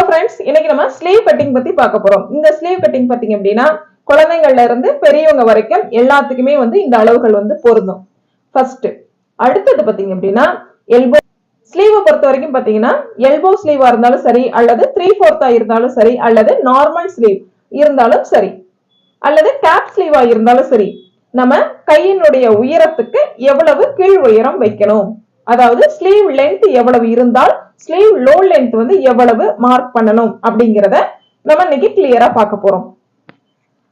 Friends, இன்னைக்கு நம்ம sleeve cutting பத்தி பார்க்க போறோம். இந்த ஸ்லீவ் கட்டிங் பாத்தீங்க அப்படின்னா குழந்தைகள்ல இருந்து பெரியவங்க வரைக்கும் எல்லாத்துக்குமே இந்த அளவுகள் பொருந்தும். ஃபர்ஸ்ட் அடுத்தது பாத்தீங்க அப்படின்னா எல்போ ஸ்லீவ் பொறுத்த வரைக்கும் பாத்தீங்கன்னா எல்போ ஸ்லீவா இருந்தாலும் சரி, அல்லது 3/4 இருந்தாலும் சரி, அல்லது நார்மல் ஸ்லீவ் இருந்தாலும் சரி, அல்லது கேப் ஸ்லீவா இருந்தாலும் சரி, நம்ம கையினுடைய உயரத்துக்கு எவ்வளவு கீழ் உயரம் வைக்கணும், அதாவது ஸ்லீவ் லென்த் எவ்வளவு இருந்தால் ஸ்லீவ் லோ லென்த் எவ்வளவு மார்க் பண்ணணும் அப்படிங்கறத நம்ம இன்னைக்கு கிளியரா பார்க்க போறோம்.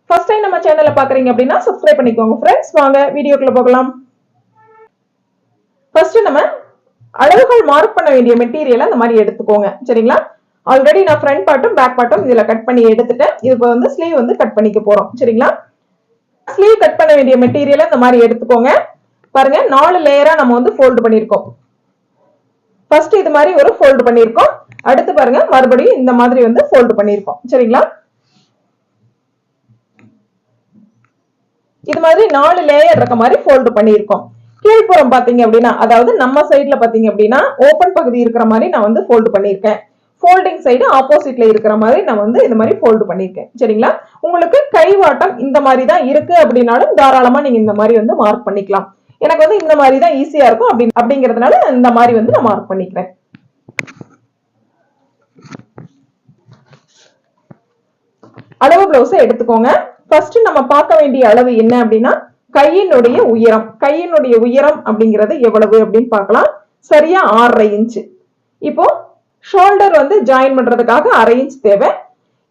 ஃபர்ஸ்ட் டைம் நம்ம சேனலை பாக்குறீங்க அப்படின்னா சப்ஸ்கிரைப் பண்ணிக்கோங்க ஃப்ரெண்ட்ஸ். வாங்க வீடியோக்குள்ள போகலாம். ஃபர்ஸ்ட் நம்ம அளவுகள் மார்க் பண்ண வேண்டிய மெட்டீரியலை இந்த மாதிரி எடுத்துக்கோங்க. சரிங்களா? ஆல்ரெடி நான் ஃப்ரண்ட் பார்ட்டும் பேக் பார்ட்டும் இதுல கட் பண்ணி எடுத்துட்டேன். இப்போ ஸ்லீவ் கட் பண்ணிக்க போறோம். சரிங்களா? ஸ்லீவ் கட் பண்ண வேண்டிய மெட்டீரியலை இந்த மாதிரி எடுத்துக்கோங்க. பாருங்க, 4 லேயரா நம்ம ஃபோல்ட் பண்ணிருக்கோம். ஃபர்ஸ்ட் இது மாதிரி ஒரு ஃபோல்ட் பண்ணிருக்கோம். அடுத்து பாருங்க, மறுபடியும் இந்த மாதிரி ஃபோல்ட் பண்ணிருக்கோம். சரிங்களா? இது மாதிரி 4 லேயர் இருக்க மாதிரி ஃபோல்ட் பண்ணிருக்கோம். கீழ்ப்புறம் பாத்தீங்க அப்படின்னா, அதாவது நம்ம சைடுல பாத்தீங்க அப்படின்னா ஓபன் பகுதி இருக்கிற மாதிரி நான் ஃபோல்ட் பண்ணிருக்கேன். ஃபோல்டிங் சைடு ஆப்போசிட்ல இருக்கிற மாதிரி நான் இது மாதிரி ஃபோல்ட் பண்ணிருக்கேன். சரிங்களா? உங்களுக்கு கைவாட்டம் இந்த மாதிரி தான் இருக்கு அப்படின்னாலும் தாராளமா நீங்க இந்த மாதிரி மார்க் பண்ணிக்கலாம். எனக்கு இந்த மாதிரி தான் ஈஸியா இருக்கும் அப்படிங்கிறதுனால இந்த மாதிரி நான் மார்க் பண்ணிக்கிறேன். அளவு பிளவுஸ் எடுத்துக்கோங்க. ஃபர்ஸ்ட் நம்ம பார்க்க வேண்டிய அளவு என்ன அப்படின்னா கையினுடைய உயரம். கையினுடைய உயரம் அப்படிங்கிறது எவ்வளவு அப்படின்னு பார்க்கலாம். சரியா 6.5 இன்ச். இப்போ ஷோல்டர் ஜாயின் பண்றதுக்காக 1/2 இன்ச் தேவை.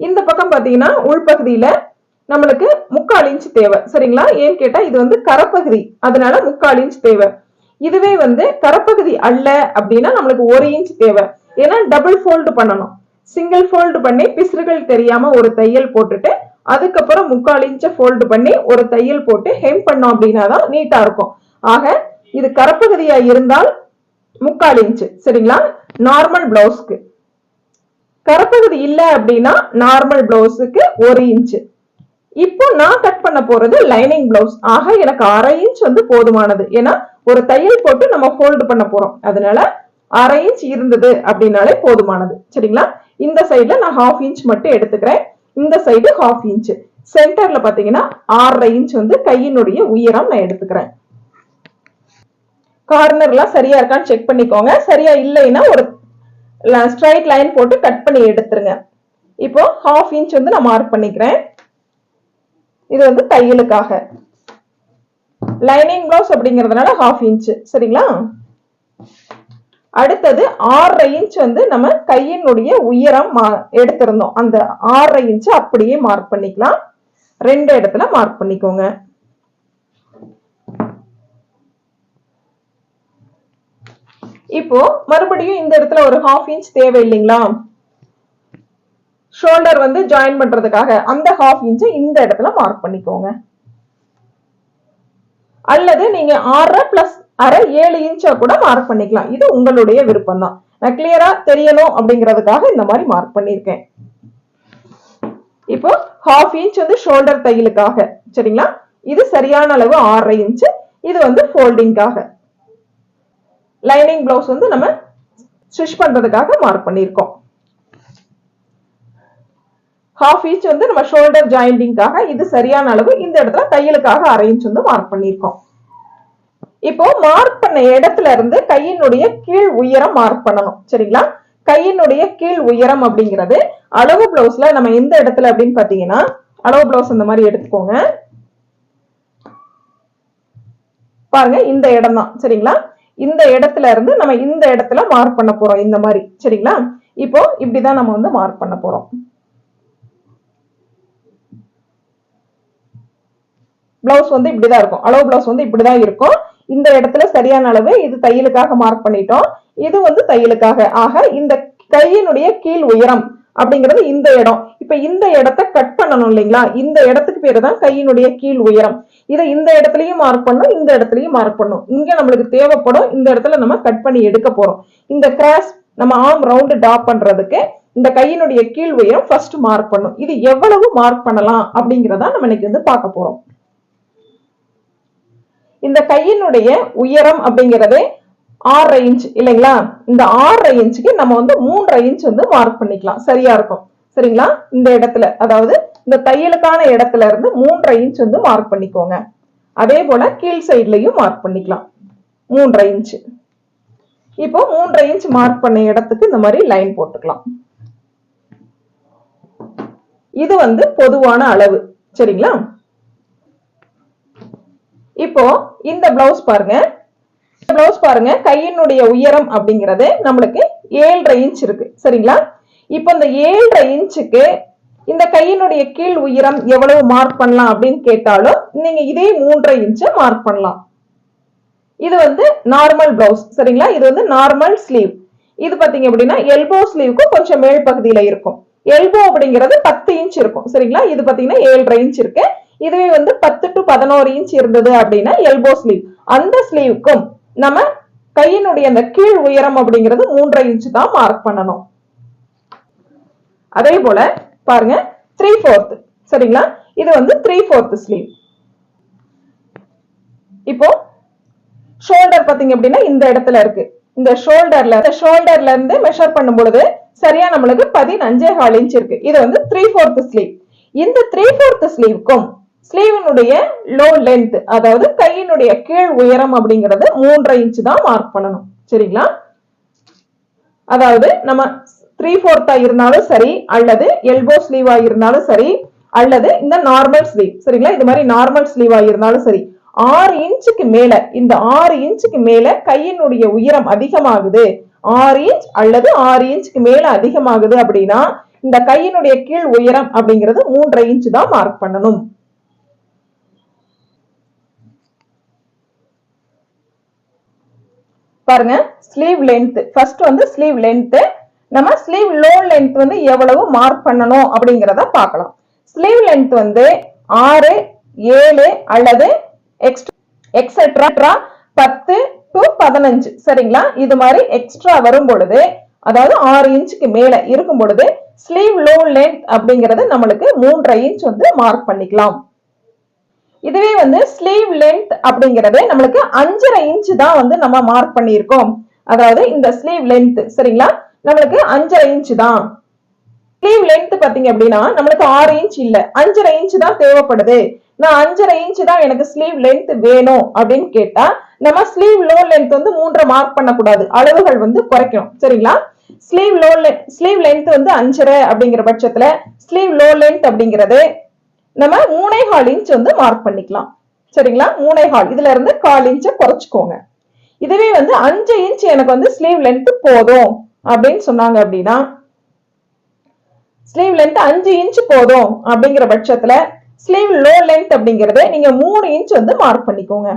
இந்த பக்கம் பாத்தீங்கன்னா உள்பகுதியில நம்மளுக்கு 3/4 இன்ச் தேவை. சரிங்களா? ஏன்னு கேட்டா இது கரப்பகுதி, அதனால 3/4 இன்ச் தேவை. இதுவே கரப்பகுதி அல்ல அப்படின்னா நம்மளுக்கு 1 இன்ச் தேவை. ஏன்னா டபுள் ஃபோல்டு பண்ணணும். சிங்கிள் ஃபோல்டு பண்ணி பிசுறுகள் தெரியாம ஒரு தையல் போட்டுட்டு அதுக்கப்புறம் 3/4 இன்ச்ச ஃபோல்டு பண்ணி ஒரு தையல் போட்டு ஹெம் பண்ணோம் அப்படின்னா தான் நீட்டா இருக்கும். ஆக இது கரப்பகுதியா இருந்தால் 3/4 இன்ச். சரிங்களா? நார்மல் பிளவுஸ்க்கு. கரப்பகுதி இல்ல அப்படின்னா நார்மல் பிளவுஸுக்கு 1 இன்ச். இப்போ நான் கட் பண்ண போறது லைனிங் பிளவுஸ். ஆக எனக்கு 1/2 இன்ச் போதுமானது. ஏன்னா ஒரு தையல் போட்டு நம்ம ஃபோல்டு பண்ண போறோம். அதனால 1/2 இன்ச் இருந்தது அப்படின்னாலே போதுமானது. சரிங்களா? இந்த சைடுல நான் 1/2 இன்ச் மட்டும் எடுத்துக்கிறேன். இந்த சைடு 1/2 இன்ச். சென்டர்ல பாத்தீங்கன்னா 6.5 இன்ச் கையினுடைய உயரம் நான் எடுத்துக்கிறேன். கார்னர்லாம் சரியா இருக்கான்னு செக் பண்ணிக்கோங்க. சரியா இல்லைன்னா ஒரு ஸ்ட்ரைட் லைன் போட்டு கட் பண்ணி எடுத்துருங்க. இப்போ 1/2 இன்ச் நான் மார்க் பண்ணிக்கிறேன். இது தையலுக்காக. லைனிங் பிளவுஸ் அப்படிங்கிறதுனால 1/2 இன்ச். சரிங்களா? அடுத்தது 6.5 இன்ச் நம்ம கையினுடைய உயரம் எடுத்திருந்தோம். அந்த 6.5 இன்ச் அப்படியே மார்க் பண்ணிக்கலாம். 2 இடத்துல மார்க் பண்ணிக்கோங்க. இப்போ மறுபடியும் இந்த இடத்துல ஒரு 1/2 இன்ச் தேவை இல்லைங்களா? ஷோல்டர் ஜாயின் பண்றதுக்காக அந்த 1/2 இன்ச் இந்த இடத்துல மார்க் பண்ணிக்கோங்க. அல்லது நீங்க 6 பிளஸ் 7 இன்ச்சா கூட மார்க் பண்ணிக்கலாம். இது உங்களுடைய விருப்பம் தான். நான் கிளியரா தெரியணும் அப்படிங்கிறதுக்காக இந்த மாதிரி மார்க் பண்ணிருக்கேன். இப்போ 1/2 இன்ச் ஷோல்டர் தையலுக்காக. சரிங்களா? இது சரியான அளவு 6.5 இன்ச். இது ஃபோல்டிங்காக. லைனிங் பிளவுஸ் நம்ம ஸ்டிச் பண்றதுக்காக மார்க் பண்ணிருக்கோம். 1/2 இன்ச் நம்ம ஷோல்டர் ஜாயிண்டிங்காக. இது சரியான அளவு. இந்த இடத்துல தையலுக்காக 1/2 இன்ச் மார்க் பண்ணிருக்கோம். இப்போ மார்க் பண்ண இடத்துல இருந்து கையினுடைய கீழ் உயரம் மார்க் பண்ணணும். சரிங்களா? கையினுடைய கீழ் உயரம் அப்படிங்கிறது அளவு பிளவுஸ்ல நம்ம எந்த இடத்துல அப்படின்னு பாத்தீங்கன்னா அளவு பிளவுஸ் இந்த மாதிரி எடுத்துக்கோங்க. பாருங்க, இந்த இடம் தான். சரிங்களா? இந்த இடத்துல இருந்து நம்ம இந்த இடத்துல மார்க் பண்ண போறோம். இந்த மாதிரி. சரிங்களா? இப்போ இப்படிதான் நம்ம மார்க் பண்ண போறோம். பிளவுஸ் இப்படிதான் இருக்கும். அளவு பிளவுஸ் இப்படிதான் இருக்கும். இந்த இடத்துல சரியான அளவு. இது தையலுக்காக மார்க் பண்ணிட்டோம். இது தையலுக்காக. ஆக இந்த கையினுடைய கீழ் உயரம் அப்படிங்கிறது இந்த இடம். இப்ப இந்த இடத்தை கட் பண்ணணும் இல்லைங்களா? இந்த இடத்துக்கு பேரு தான் கையினுடைய கீழ் உயரம். இதை இந்த இடத்துலயும் மார்க் பண்ணும், இந்த இடத்துலயும் மார்க் பண்ணும். இங்க நம்மளுக்கு தேவைப்படும். இந்த இடத்துல நம்ம கட் பண்ணி எடுக்க போறோம். இந்த கிராஸ் நம்ம ஆர்ம் ரவுண்ட் டாப் பண்றதுக்கு இந்த கையினுடைய கீழ் உயரம் ஃபர்ஸ்ட் மார்க் பண்ணும். இது எவ்வளவு மார்க் பண்ணலாம் அப்படிங்கறத நம்ம இன்னைக்கு பார்க்க போறோம். இந்த கையினுடைய உயரம் அப்படிங்கிறது 6 இன்ச் இல்லைங்களா? இந்த 6 இன்ச்சுக்கு நம்ம வந்து 3 இன்ச் வந்து மார்க் பண்ணிக்கலாம். சரியா இருக்கும். சரிங்களா? இந்த இடத்துல அதாவது இந்த தையலுக்கான இடத்துல இருந்து 3 இன்ச் வந்து மார்க் பண்ணிக்கோங்க. அதே போல கீழ் சைட்லயும் மார்க் பண்ணிக்கலாம் 3 இன்ச். இப்போ 3 இன்ச் மார்க் பண்ண இடத்துக்கு இந்த மாதிரி லைன் போட்டுக்கலாம். இது வந்து பொதுவான அளவு. சரிங்களா? இப்போ இந்த பிளவுஸ் பாருங்க. பிளவுஸ் பாருங்க, கையினுடைய உயரம் அப்படிங்கிறது நம்மளுக்கு 7.5 இன்ச் இருக்கு. சரிங்களா? இப்போ இந்த 7.5 இன்ச்சுக்கு இந்த கையினுடைய கீழ் உயரம் எவ்வளவு மார்க் பண்ணலாம் அப்படின்னு கேட்டாலும் நீங்க இதே 3.5 இன்ச்சை மார்க் பண்ணலாம். இது வந்து நார்மல் பிளவுஸ். சரிங்களா? இது வந்து நார்மல் ஸ்லீவ். இது பாத்தீங்க அப்படின்னா எல்போ ஸ்லீவுக்கு கொஞ்சம் மேல் பகுதியில இருக்கும். எல்போ அப்படிங்கிறது 10 இன்ச் இருக்கும். சரிங்களா? இது பாத்தீங்கன்னா 7.5 இன்ச் இருக்கு. இதுவே வந்து 10 to 11 இன்ச் இருந்தது அப்படின்னா எல்போ ஸ்லீவ். அந்த ஸ்லீவுக்கும் நம்ம கையினுடைய அந்த கீழ் உயரம் அப்படிங்கிறது 3.5 இன்ச் தான் மார்க் பண்ணணும். அதே போல பாருங்க 3/4. சரிங்களா? இது வந்து 3/4 ஸ்லீவ். இப்போ ஷோல்டர் பாத்தீங்க அப்படின்னா இந்த இடத்துல இருக்கு. இந்த ஷோல்டர்ல இருந்து மெஷர் பண்ணும் பொழுது சரியா நம்மளுக்கு 15.25 இன்ச் இருக்கு. இது வந்து 3/4 ஸ்லீவ். இந்த 3/4 ஸ்லீவுக்கும் ஸ்லீவினுடைய லோ லென்த் அதாவது கையினுடைய கீழ் உயரம் அப்படிங்கிறது 3.5 இன்ச் தான் மார்க் பண்ணணும். சரிங்களா? அதாவது நம்ம 3/4 இருந்தாலும் சரி, அல்லது எல்போ ஸ்லீவா இருந்தாலும் சரி, அல்லது இந்த நார்மல் ஸ்லீவ். சரிங்களா? இது மாதிரி நார்மல் ஸ்லீவா இருந்தாலும் சரி, 6 இன்ச்சுக்கு மேல, இந்த 6 இன்ச்சுக்கு மேல கையினுடைய உயரம் அதிகமாகுது, 6 இன்ச் அல்லது 6 இன்ச்சுக்கு மேல அதிகமாகுது அப்படின்னா இந்த கையினுடைய கீழ் உயரம் அப்படிங்கிறது 3.5 இன்ச் தான் மார்க் பண்ணணும். பாருங்க, ஸ்லீவ் லென்த். ஃபர்ஸ்ட் வந்து ஸ்லீவ் லென்த். நம்ம ஸ்லீவ் லோ லென்த் வந்து எவ்வளவு மார்க் பண்ணணும் அப்படிங்கறத பார்க்கலாம். ஸ்லீவ் லென்த் வந்து 6, 7 அல்லது எக்ஸெட்ரா 10 to 15. சரிங்களா? இது மாதிரி எக்ஸ்ட்ரா வரும் பொழுது, அதாவது 6 இன்ச்சுக்கு மேல இருக்கும் பொழுது ஸ்லீவ் லோ லென்த் அப்படிங்கிறது நம்மளுக்கு 3.5 இன்ச் வந்து மார்க் பண்ணிக்கலாம். இதுவே வந்து ஸ்லீவ் லென்த் அப்படிங்கிறது நம்மளுக்கு 5.5 இன்ச் தான் வந்து நம்ம மார்க் பண்ணியிருக்கோம். அதாவது இந்த ஸ்லீவ் லென்த் சரிங்களா நம்மளுக்கு 5.5 இன்ச் தான். ஸ்லீவ் லென்த் பாத்தீங்க அப்படின்னா நம்மளுக்கு 6 இன்ச் இல்ல, 5.5 இன்ச் தான் தேவைப்படுது. நான் 5.5 இன்ச் தான் எனக்கு ஸ்லீவ் லென்த் வேணும் அப்படின்னு கேட்டா நம்ம ஸ்லீவ் லோ லென்த் வந்து 3 மார்க் பண்ணக்கூடாது, அளவுகள் வந்து குறைக்கணும். சரிங்களா? ஸ்லீவ் லென்த் வந்து 5.5 அப்படிங்கிற பட்சத்துல ஸ்லீவ் லோ லென்த் அப்படிங்கிறது நம்ம 3.25 இன்ச் வந்து மார்க் பண்ணிக்கலாம். சரிங்களா? 3.25 இதுல இருந்து 1/4 இன்ச்சை குறைச்சுக்கோங்க. இதுவே வந்து 5 இன்ச் எனக்கு வந்து ஸ்லீவ் லென்த் போதும் அப்படின்னு சொன்னாங்க அப்படின்னா, ஸ்லீவ் லென்த் 5 இன்ச் போதும் அப்படிங்கிற பட்சத்துல ஸ்லீவ் லோ லென்த் அப்படிங்கறத நீங்க 3 இன்ச் வந்து மார்க் பண்ணிக்கோங்க.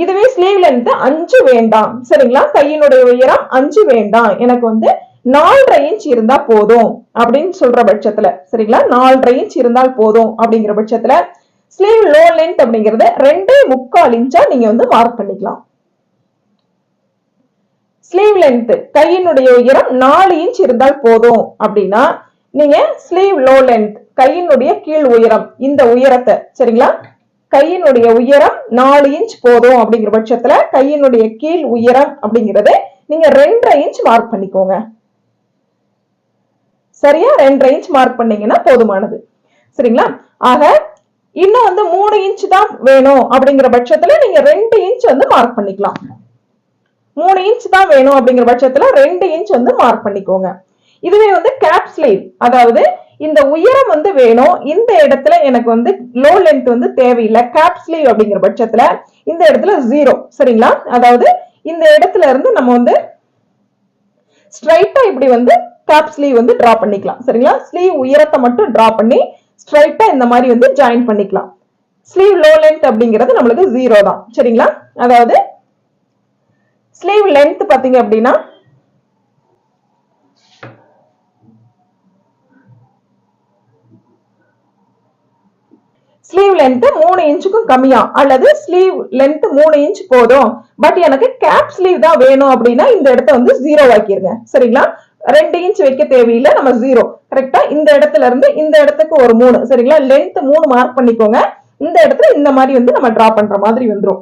இதுவே ஸ்லீவ் லென்த் 5 வேண்டாம். சரிங்களா? கையினுடைய உயரம் 5 வேண்டாம், எனக்கு வந்து 4.5 இன்ச் இருந்தா போதும் அப்படின்னு சொல்ற பட்சத்துல, சரிங்களா? 4.5 இன்ச் இருந்தால் போதும் அப்படிங்கிற பட்சத்துல ஸ்லீவ் லோ லென்த் அப்படிங்கறது 2.25 இன்ச்சா நீங்க வந்து மார்க் பண்ணிக்கலாம். ஸ்லீவ் லென்த் கையினுடைய உயரம் 4 இன்ச் இருந்தால் போதும் அப்படின்னா நீங்க ஸ்லீவ் லோ லென்த் கையினுடைய கீழ் உயரம் இந்த உயரத்தை, சரிங்களா? கையினுடைய உயரம் 4 இன்ச் போதும் அப்படிங்கிற பட்சத்துல கையினுடைய கீழ் உயரம் அப்படிங்கறது நீங்க 2.5 இன்ச் மார்க் பண்ணிக்கோங்க. சரியா? 2.5 இன்ச் மார்க் பண்ணீங்கன்னா போதுமானது. சரிங்களா? ஆக இன்னும் வந்து 3 இன்ச் தான் வேணும் அப்படிங்கிற பட்சத்துல நீங்க 2 இன்ச் வந்து மார்க் பண்ணிக்கலாம். 3 இன்ச் தான் வேணும் அப்படிங்கிற பட்சத்துல 2 இன்ச் வந்து மார்க் பண்ணிக்கோங்க. இதுவே வந்து கேப் ஸ்லீவ், அதாவது இந்த உயரம் வந்து வேணும், இந்த இடத்துல எனக்கு வந்து லோ லென்த் வந்து தேவையில்லை, கேப் ஸ்லீவ் அப்படிங்கிற பட்சத்துல இந்த இடத்துல 0. சரிங்களா? அதாவது இந்த இடத்துல இருந்து நம்ம வந்து ஸ்ட்ரைட்டா இப்படி வந்து கேப் ஸ்லீவ் வந்து டிரா பண்ணிக்கலாம். சரிங்களா? ஸ்லீவ் உயரத்தை மட்டும் டிரா பண்ணி ஸ்ட்ரைட்டா இந்த மாதிரி வந்து ஜாயின் பண்ணிக்கலாம். ஸ்லீவ் லோ லென்த் அப்படிங்கிறது நம்மளுக்கு 0 தான். சரிங்களா? அதாவது ஸ்லீவ் லென்த் பாத்தீங்க அப்படின்னா ஸ்லீவ் லென்த் 3 இன்ச்சுக்கும் கம்மியா அல்லது ஸ்லீவ் லென்த் 3 இன்ச் போதும், பட் எனக்கு கேப் ஸ்லீவ் தான் வேணும் அப்படின்னா இந்த இடத்த வந்து 0 ஆக்கிருங்க. சரிங்களா? 2 இன்ச் வைக்க தேவையில்லை, நம்ம 0 கரெக்டா இந்த இடத்துல இருந்து இந்த இடத்துக்கு ஒரு 3. சரிங்களா? லென்த் 3 மார்க் பண்ணிக்கோங்க. இந்த இடத்துல இந்த மாதிரி வந்து நம்ம டிரா பண்ற மாதிரி வந்துரும்.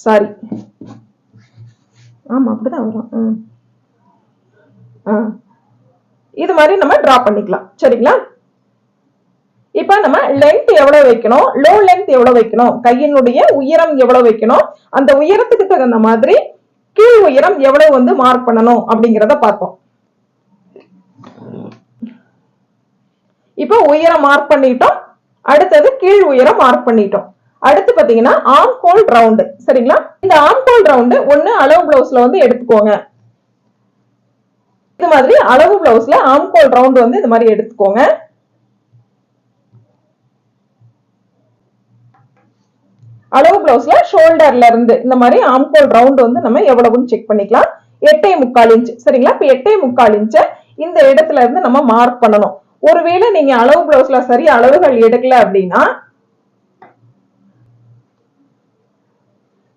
சாரி, ஆமா அப்படிதான் வரும். இது மாதிரி நம்ம டிரா பண்ணிக்கலாம். சரிங்களா? இப்ப நம்ம லென்த் எவ்வளவு வைக்கணும், லோ லென்த் எவ்வளவு வைக்கணும், கையினுடைய உயரம் எவ்வளவு வைக்கணும், அந்த உயரத்துக்கு தகுந்த மாதிரி கீழ் உயரம் எவ்வளவு வந்து மார்க் பண்ணணும் அப்படிங்கறத பார்த்தோம். இப்ப உயரம் மார்க் பண்ணிட்டோம். அடுத்தது கீழ் உயரம் மார்க் பண்ணிட்டோம். அடுத்து பாத்தீங்கன்னா ஆர்ம் ஹோல் ரவுண்ட். சரிங்களா? இந்த ஆர்ம் ஹோல் ரவுண்ட் ஒண்ணு அளவு பிளவுஸ்ல வந்து எடுத்துக்கோங்க. இது மாதிரி அளவு பிளவுஸ்ல ஆர்ம் ஹோல் ரவுண்ட் வந்து இது மாதிரி எடுத்துக்கோங்க. அளவு பிளவுஸ்ல ஷோல்டர்ல இருந்து இந்த மாதிரி ஆர்ம் ஹோல் ரவுண்ட் வந்து நம்ம எவ்வளவுன்னு செக் பண்ணிக்கலாம். 8.25 இன்ச். சரிங்களா? இப்ப 8.25 இன்ச்ச இந்த இடத்துல இருந்து நம்ம மார்க் பண்ணணும். ஒருவேளை நீங்க அளவு பிளவுஸ்ல சரி அளவுகள் எடுக்கல அப்படின்னா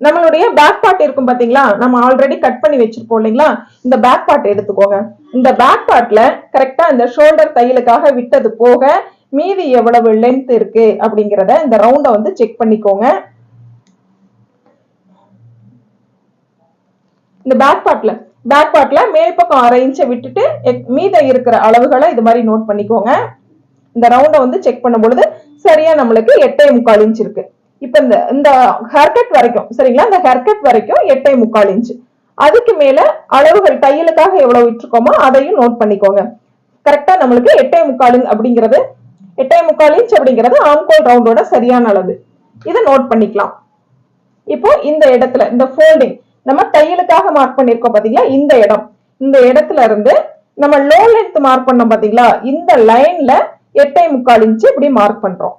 நம்மளுடைய பேக் பார்ட் இருக்கும் பாத்தீங்களா, நம்ம ஆல்ரெடி கட் பண்ணி வச்சிருப்போம் இல்லைங்களா, இந்த பேக் பார்ட் எடுத்துக்கோங்க. இந்த பேக் பார்ட்ல கரெக்டா இந்த ஷோல்டர் தையலுக்காக விட்டது போக மீதி எவ்வளவு லென்த் இருக்கு அப்படிங்கறத இந்த ரவுண்ட வந்து செக் பண்ணிக்கோங்க. இந்த பேக் பார்ட்ல மேல் பக்கம் 1/2 இன்ச்சை விட்டுட்டு மீத இருக்கிற அளவுகளை இது மாதிரி நோட் பண்ணிக்கோங்க. இந்த ரவுண்ட வந்து செக் பண்ணும் பொழுது சரியா நம்மளுக்கு 8.25 இன்ச் இருக்கு. இப்ப இந்த ஹேர்கட் வரைக்கும், சரிங்களா, இந்த ஹேர்கட் வரைக்கும் 8.25 இன்ச். அதுக்கு மேல அளவுகள் தையலுக்காக எவ்வளவு விட்டுருக்கோமோ அதையும் நோட் பண்ணிக்கோங்க. கரெக்டா நம்மளுக்கு 8.25 அப்படிங்கிறது 8.25 இன்ச் அப்படிங்கிறது ஆர்ம் ஹோல் ரவுண்டோட சரியான அளவு. இதை நோட் பண்ணிக்கலாம். இப்போ இந்த இடத்துல இந்த ஃபோல்டிங் நம்ம தையலுக்காக மார்க் பண்ணிருக்கோம் பாத்தீங்களா, இந்த இடத்துல இருந்து நம்ம லோ லென்த் மார்க் பண்ணோம் பாத்தீங்களா, இந்த லைன்ல 8.25 இன்ச் இப்படி மார்க் பண்றோம்.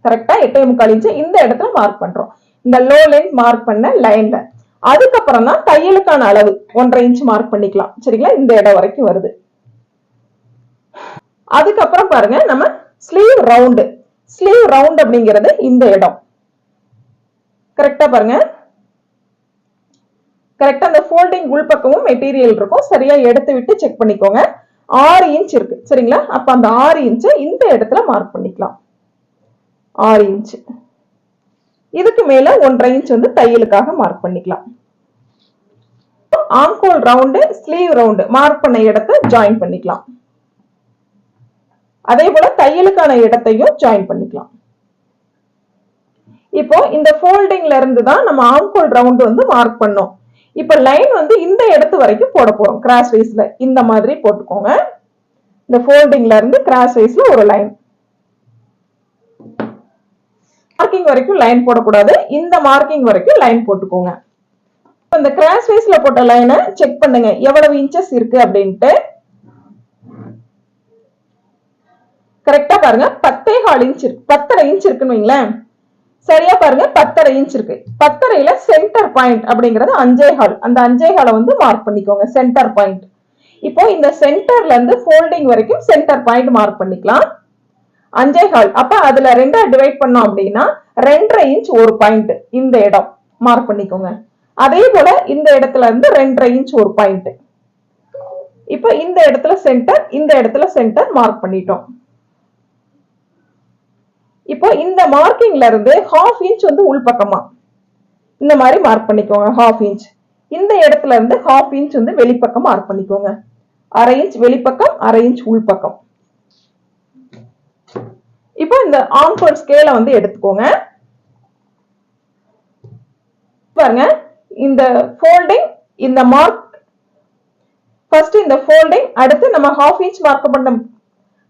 கரெக்டா 8.25 இன்ச் இந்த இடத்துல மார்க் பண்றோம், இந்த லோ லென்த் மார்க் பண்ண லைன்ல. அதுக்கப்புறம் தான் தையலுக்கான அளவு 1/2 இன்ச் மார்க் பண்ணிக்கலாம். சரிங்களா? இந்த இடம் வரைக்கும் வருது. அதுக்கப்புறம் பாருங்க நம்ம ஸ்லீவ் ரவுண்ட் அப்படிங்கிறது இந்த இடம். கரெக்டா பாருங்க, கரெக்டா அந்த ஃபோல்டிங் உள் பக்கமும் மெட்டீரியல் இருக்கும். சரியா எடுத்து விட்டு செக் பண்ணிக்கோங்க. 6 இன்ச் இருக்கு. சரிங்களா? அப்ப அந்த 6 இன்ச் இந்த இடத்துல மார்க் பண்ணிக்கலாம். 6 இன்ச். இதுக்கு மேல 1/2 இன்ச் வந்து தையலுக்காக மார்க் பண்ணிக்கலாம். Arm whole round, sleeve round mark பண்ண இடத்தை ஜாயின் பண்ணிக்கலாம். அதே போல தையலுக்கான இடத்தையும் ஜாயின் பண்ணிக்கலாம். இப்போ இந்த ஃபோல்டிங்ல இருந்து தான் நம்ம ஆர்ம் ஹோல் ரவுண்ட் வந்து மார்க் பண்ணோம். இப்ப லைன் வந்து இந்த இடத்து வரைக்கும் போட போறோம். கிராஸ் வைஸ்ல இந்த மாதிரி போட்டுக்கோங்க. இந்த ஃபோல்டிங்ல இருந்து கிராஸ் வைஸ்ல ஒரு லைன். மார்க்கிங் வரைக்கும் லைன் போடக்கூடாது, இந்த மார்க்கிங் வரைக்கும் லைன் போட்டுக்கோங்க. இந்த கிராஸ் வைஸ்ல போட்ட லைனை செக் பண்ணுங்க எவ்வளவு இன்ச்சஸ் இருக்கு அப்படின்ட்டு. கரெக்டா பாருங்க 10.25 இன்ச் இருக்கு. 10.5 இன்ச் இருக்குன்னு வைங்களேன். சரியா பாருங்க 10.5 இன்ச் இருக்கு. 10.5ல சென்டர் பாயிண்ட் அப்படிங்கிறது 5.25. அந்த 5.25 வந்து மார்க் பண்ணிக்கோங்க சென்டர் பாயிண்ட். இப்போ இந்த சென்டர்ல இருந்து ஃபோல்டிங் வரைக்கும் சென்டர் பாயிண்ட் மார்க் பண்ணிக்கலாம். 5.25. அப்ப அதுல 2 டிவைட் பண்ணோம் அப்படின்னா 2.5 இன்ச் ஒரு பாயிண்ட் இந்த இடம் மார்க் பண்ணிக்கோங்க. அதே போல இந்த இடத்துல இருந்து 2.5 இன்ச் ஒரு பாயிண்ட். இப்ப இந்த இடத்துல சென்டர், இந்த இடத்துல சென்டர் மார்க் பண்ணிட்டோம். இப்போ இந்த மார்க்கிங்ல இருந்து 1/2 இன்ச் வந்து உள்பக்கமா இந்த மாதிரி மார்க் பண்ணிக்கோங்க. 1/2 இன்ச் இந்த இடத்துல இருந்து 1/2 இன்ச் வந்து வெளிப்பக்கம் மார்க் பண்ணிக்கோங்க. 1/2 இன்ச் வெளிப்பக்கம், 1/2 இன்ச் உள்பக்கம். இப்போ இந்த ஆர்ம் ஹோல் ஸ்கேலை வந்து எடுத்துக்கோங்க. பாருங்க இந்த ஃபோல்டிங், இந்த மார்க் ஃபர்ஸ்ட் இந்த ஃபோல்டிங், அடுத்து நம்ம 1/2 இன்ச் மார்க் பண்ணோம்.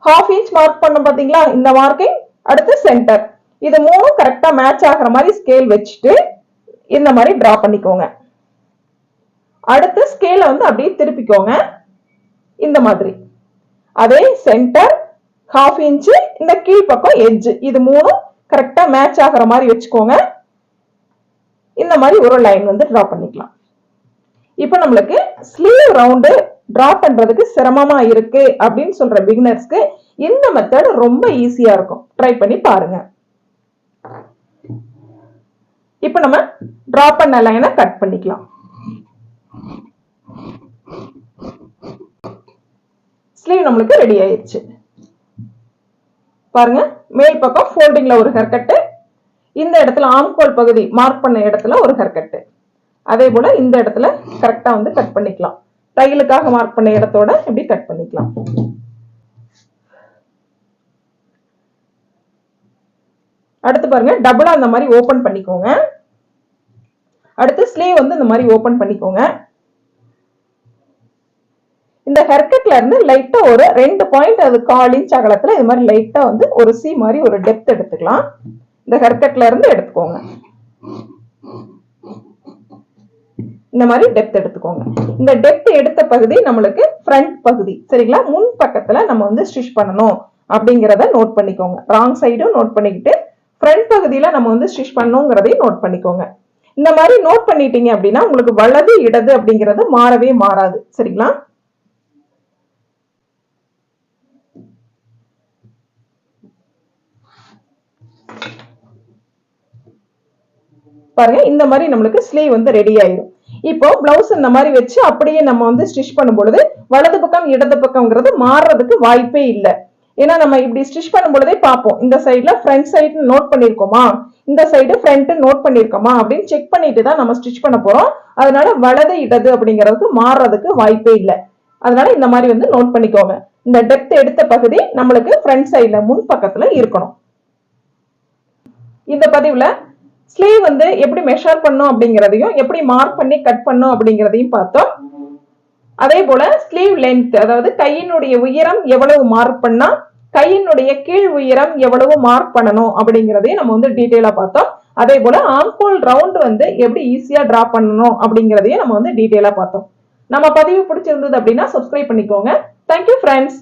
1/2 இன்ச் மார்க் பண்ணோம் பாத்தீங்களா, இந்த மார்க்கிங், அடுத்து சென்டர். இது மூணும் கரெக்டா மேட்ச் ஆகிற மாதிரி ஸ்கேல் வச்சுட்டு இந்த மாதிரி டிரா பண்ணிக்கோங்க. அடுத்து ஸ்கேலை வந்து அப்படியே திருப்பிக்கோங்க இந்த மாதிரி. அதே சென்டர், 1/2 இன்ச், இந்த கீழ் பக்கம் எட்ஜ், இது மூணும் கரெக்டா மேட்ச் ஆகிற மாதிரி வச்சுக்கோங்க. இந்த மாதிரி ஒரு லைன் வந்து டிரா பண்ணிக்கலாம். இப்போ நம்மளுக்கு ஸ்லீவ் ரவுண்டு டிரா பண்றதுக்கு சிரமமா இருக்கு அப்படின்னு சொல்ற பிகினர்ஸ்க்கு இந்த மெத்தட் ரொம்ப ஈஸியா இருக்கும். ட்ரை பண்ணி பாருங்க. இப்போ நம்ம டிரா பண்ண லைனை கட் பண்ணிக்கலாம். ஸ்லீவ் நம்மளுக்கு ரெடி ஆயிடுச்சு. பாருங்க மேல் பக்கம் ஃபோல்டிங்ல ஒரு ஹேர் கட், இந்த இடத்துல ஆம்கோல் பகுதி மார்க் பண்ண இடத்துல ஒரு ஹேர் கட். அதே போல இந்த இடத்துல கரெக்டா வந்து கட் பண்ணிக்கலாம். தையலுக்காக மார்க் பண்ண இடத்தோட இப்படி கட் பண்ணிக்கலாம். அடுத்து பாருங்க, டபுளா அந்த மாதிரி ஓபன் பண்ணிக்கோங்க. அடுத்து ஸ்லீவ் வந்து இந்த மாதிரி ஓபன் பண்ணிக்கோங்க. இந்த ஹேர்கட்ல இருந்து லைட்டா ஒரு 2 பாயிண்ட், அது 1/4 இன்ச் அகலத்துல இது மாதிரி லைட்டா வந்து ஒரு சி மாதிரி ஒரு டெப்த் எடுத்துக்கலாம். இந்த ஹேர்கட்ல இருந்து எடுத்துக்கோங்க. இந்த மாதிரி டெப்த் எடுத்துக்கோங்க. இந்த டெப்த் எடுத்த பகுதி நம்மளுக்கு ஃப்ரண்ட் பகுதி, சரிங்களா? முன் பக்கத்துல நம்ம வந்து ஸ்டிச் பண்ணணும் அப்படிங்கறத நோட் பண்ணிக்கோங்க. ராங் சைடும் நோட் பண்ணிக்கிட்டு ஃப்ரண்ட் பகுதியில நம்ம வந்து ஸ்டிச் பண்ணணுங்கிறதையும் நோட் பண்ணிக்கோங்க. இந்த மாதிரி நோட் பண்ணிட்டீங்க அப்படின்னா உங்களுக்கு வலது இடது அப்படிங்கிறது மாறவே மாறாது, சரிங்களா? பாருங்க, இந்த மாதிரி நம்மளுக்கு ஸ்லீவ் வந்து ரெடி ஆயிடும். இப்போ பிளவுஸ் இந்த மாதிரி வச்சு அப்படியே நம்ம வந்து ஸ்டிச் பண்ணும் பொழுது வலது பக்கம் இடது பக்கம்ங்கிறது மாறுறதுக்கு வாய்ப்பே இல்லை. ஏன்னா நம்ம இப்படி ஸ்டிச் பண்ணும் பொழுதே பார்ப்போம், இந்த சைட்ல ஃப்ரண்ட் சைடு நோட் பண்ணிருக்கோமா, இந்த சைடு ஃப்ரண்ட் நோட் பண்ணிருக்கோமா அப்படின்னு செக் பண்ணிட்டு தான் நம்ம ஸ்டிச் பண்ண போறோம். அதனால வலது இடது அப்படிங்கிறதுக்கு மாறுறதுக்கு வாய்ப்பே இல்லை. அதனால இந்த மாதிரி வந்து நோட் பண்ணிக்கோங்க. இந்த டெப்த் எடுத்த பகுதி நம்மளுக்கு ஃப்ரண்ட் சைட்ல முன் பக்கத்துல இருக்கணும். இந்த பதிவுல ஸ்லீவ் வந்து எப்படி மெஷர் பண்ணும் அப்படிங்கறதையும் எப்படி மார்க் பண்ணி கட் பண்ணும் அப்படிங்கறதையும் பார்த்தோம். அதே போல ஸ்லீவ் லென்த், அதாவது கையினுடைய உயரம் எவ்வளவு மார்க் பண்ணா கையினுடைய கீழ் உயரம் எவ்வளவு மார்க் பண்ணணும் அப்படிங்கறதையும் நம்ம வந்து டீடைலா பார்த்தோம். அதே போல ஆம்ஹோல் ரவுண்ட் வந்து எப்படி ஈஸியா டிரா பண்ணணும் அப்படிங்கறதையும் நம்ம வந்து டீடைலா பார்த்தோம். நம்ம பதிவு பிடிச்சிருந்தது அப்படின்னா சப்ஸ்கிரைப் பண்ணிக்கோங்க. Thank you friends.